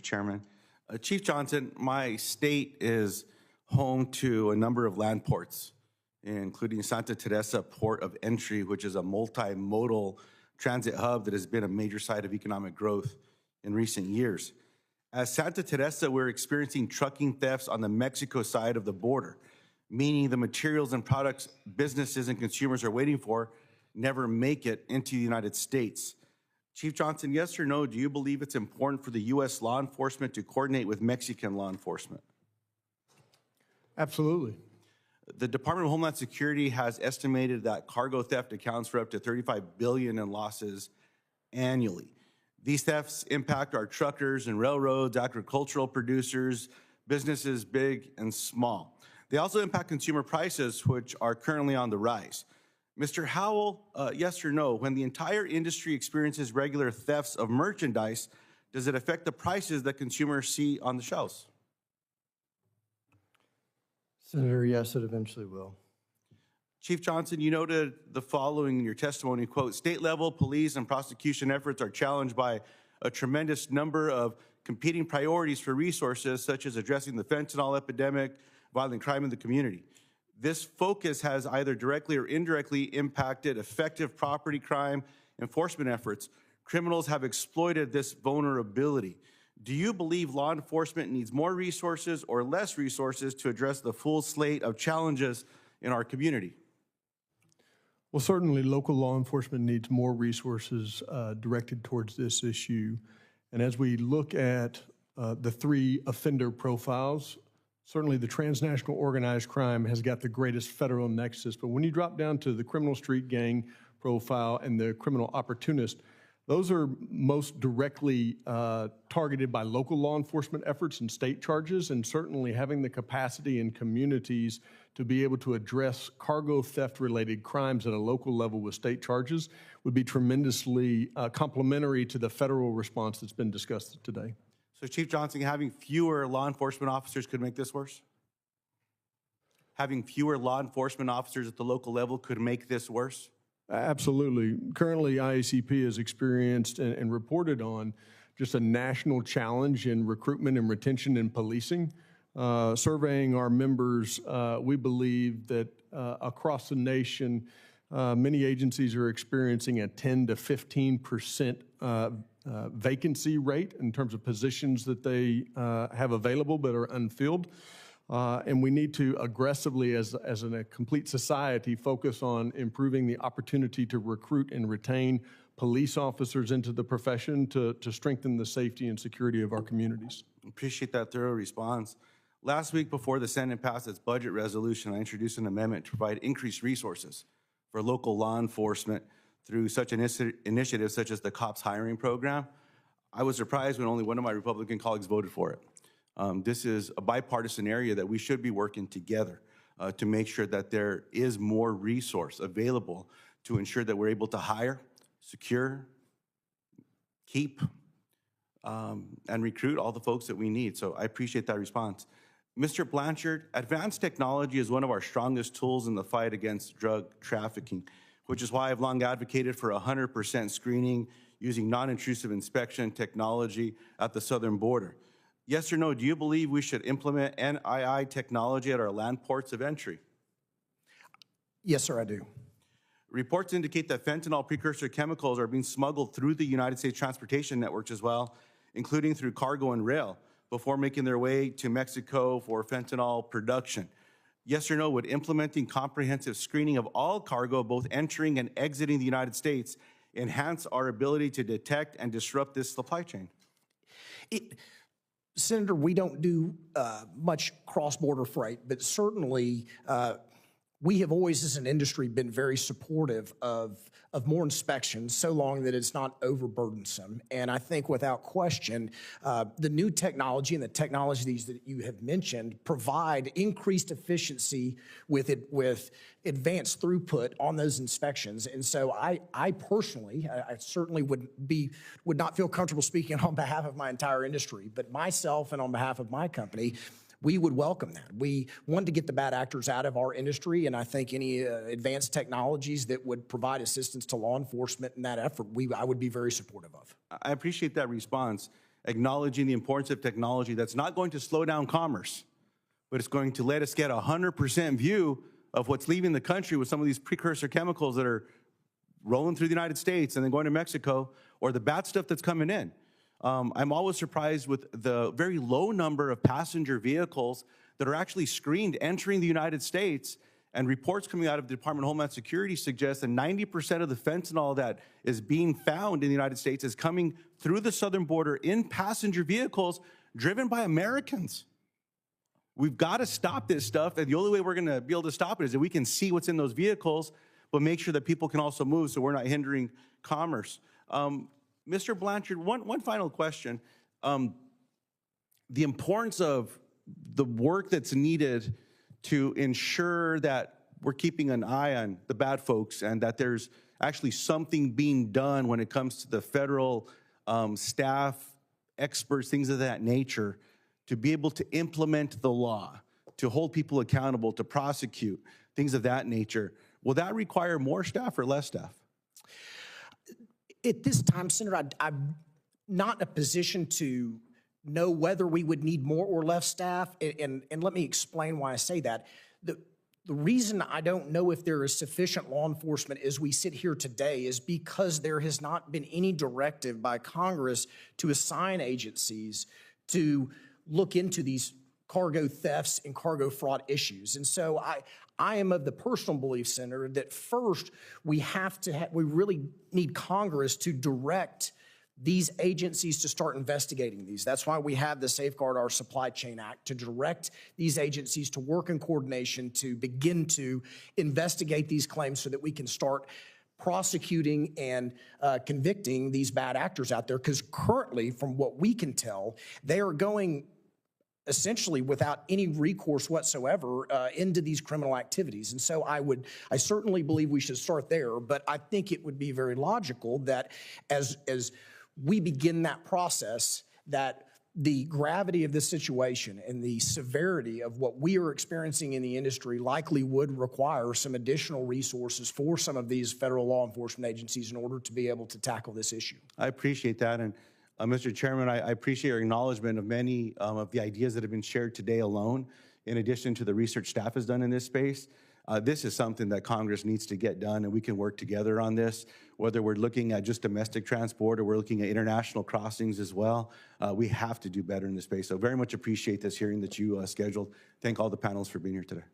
Chairman. Chief Johnson, my state is home to a number of land ports, including Santa Teresa Port of Entry, which is a multimodal transit hub that has been a major site of economic growth in recent years. At Santa Teresa, we're experiencing trucking thefts on the Mexico side of the border, meaning the materials and products businesses and consumers are waiting for never make it into the United States. Chief Johnson, yes or no, do you believe it's important for the U.S. law enforcement to coordinate with Mexican law enforcement? Absolutely. The Department of Homeland Security has estimated that cargo theft accounts for up to $35 billion in losses annually. These thefts impact our truckers and railroads, agricultural producers, businesses big and small. They also impact consumer prices, which are currently on the rise. Mr. Howell, yes or no, when the entire industry experiences regular thefts of merchandise, does it affect the prices that consumers see on the shelves? Senator, yes, it eventually will. Chief Johnson, you noted the following in your testimony, quote, state level police and prosecution efforts are challenged by a tremendous number of competing priorities for resources, such as addressing the fentanyl epidemic, violent crime in the community. This focus has either directly or indirectly impacted effective property crime enforcement efforts. Criminals have exploited this vulnerability. Do you believe law enforcement needs more resources or less resources to address the full slate of challenges in our community? Well, certainly local law enforcement needs more resources directed towards this issue. And as we look at the three offender profiles, certainly the transnational organized crime has got the greatest federal nexus, but when you drop down to the criminal street gang profile and the criminal opportunist, those are most directly targeted by local law enforcement efforts and state charges, and certainly having the capacity in communities to be able to address cargo theft-related crimes at a local level with state charges would be tremendously complementary to the federal response that's been discussed today. So, Chief Johnson, having fewer law enforcement officers could make this worse? Having fewer law enforcement officers at the local level could make this worse? Absolutely. Currently, IACP has experienced and reported on just a national challenge in recruitment and retention in policing. Surveying our members, we believe that across the nation, many agencies are experiencing a 10 to 15% vacancy rate in terms of positions that they have available but are unfilled. And we need to aggressively, as a complete society, focus on improving the opportunity to recruit and retain police officers into the profession to strengthen the safety and security of our communities. Appreciate that thorough response. Last week, before the Senate passed its budget resolution, I introduced an amendment to provide increased resources for local law enforcement through such initiatives such as the COPS hiring program. I was surprised when only one of my Republican colleagues voted for it. This is a bipartisan area that we should be working together to make sure that there is more resource available to ensure that we're able to hire, secure, keep, and recruit all the folks that we need. So I appreciate that response. Mr. Blanchard, advanced technology is one of our strongest tools in the fight against drug trafficking, which is why I've long advocated for 100% screening using non-intrusive inspection technology at the southern border. Yes or no, do you believe we should implement NII technology at our land ports of entry? Yes, sir, I do. Reports indicate that fentanyl precursor chemicals are being smuggled through the United States transportation networks as well, including through cargo and rail, before making their way to Mexico for fentanyl production. Yes or no, would implementing comprehensive screening of all cargo, both entering and exiting the United States, enhance our ability to detect and disrupt this supply chain? Senator, we don't do much cross-border freight, but certainly we have always, as an industry, been very supportive of more inspections, so long that it's not overburdensome. And I think without question, the new technology and the technologies that you have mentioned provide increased efficiency with advanced throughput on those inspections. And so I personally, I certainly would not feel comfortable speaking on behalf of my entire industry, but myself and on behalf of my company, we would welcome that. We want to get the bad actors out of our industry, and I think any advanced technologies that would provide assistance to law enforcement in that effort, I would be very supportive of. I appreciate that response. acknowledging the importance of technology that's not going to slow down commerce, but it's going to let us get a 100% view of what's leaving the country with some of these precursor chemicals that are rolling through the United States and then going to Mexico, or the bad stuff that's coming in. I'm always surprised with the very low number of passenger vehicles that are actually screened entering the United States, and reports coming out of the Department of Homeland Security suggest that 90% of the fentanyl that is being found in the United States is coming through the southern border in passenger vehicles driven by Americans. We've got to stop this stuff, and the only way we're going to be able to stop it is that we can see what's in those vehicles, but make sure that people can also move so we're not hindering commerce. Mr. Blanchard, one final question. The importance of the work that's needed to ensure that we're keeping an eye on the bad folks and that there's actually something being done when it comes to the federal staff, experts, things of that nature, to be able to implement the law, to hold people accountable, to prosecute, things of that nature. Will that require more staff or less staff? At this time, Senator, I'm not in a position to know whether we would need more or less staff, and let me explain why I say that. The reason I don't know if there is sufficient law enforcement as we sit here today is because there has not been any directive by Congress to assign agencies to look into these cargo thefts and cargo fraud issues. And so I am of the personal belief, Senator, that first we really need Congress to direct these agencies to start investigating these. That's why we have the Safeguard Our Supply Chain Act, to direct these agencies to work in coordination to begin to investigate these claims so that we can start prosecuting and convicting these bad actors out there. Because currently, from what we can tell, they are going essentially without any recourse whatsoever into these criminal activities. And so I certainly believe we should start there, but I think it would be very logical that as we begin that process, that the gravity of this situation and the severity of what we are experiencing in the industry likely would require some additional resources for some of these federal law enforcement agencies in order to be able to tackle this issue. I appreciate that. And Mr. Chairman, I appreciate your acknowledgement of many of the ideas that have been shared today alone, in addition to the research staff has done in this space. This is something that Congress needs to get done, and we can work together on this, whether we're looking at just domestic transport or we're looking at international crossings as well. We have to do better in this space. So very much appreciate this hearing that you scheduled. Thank all the panelists for being here today.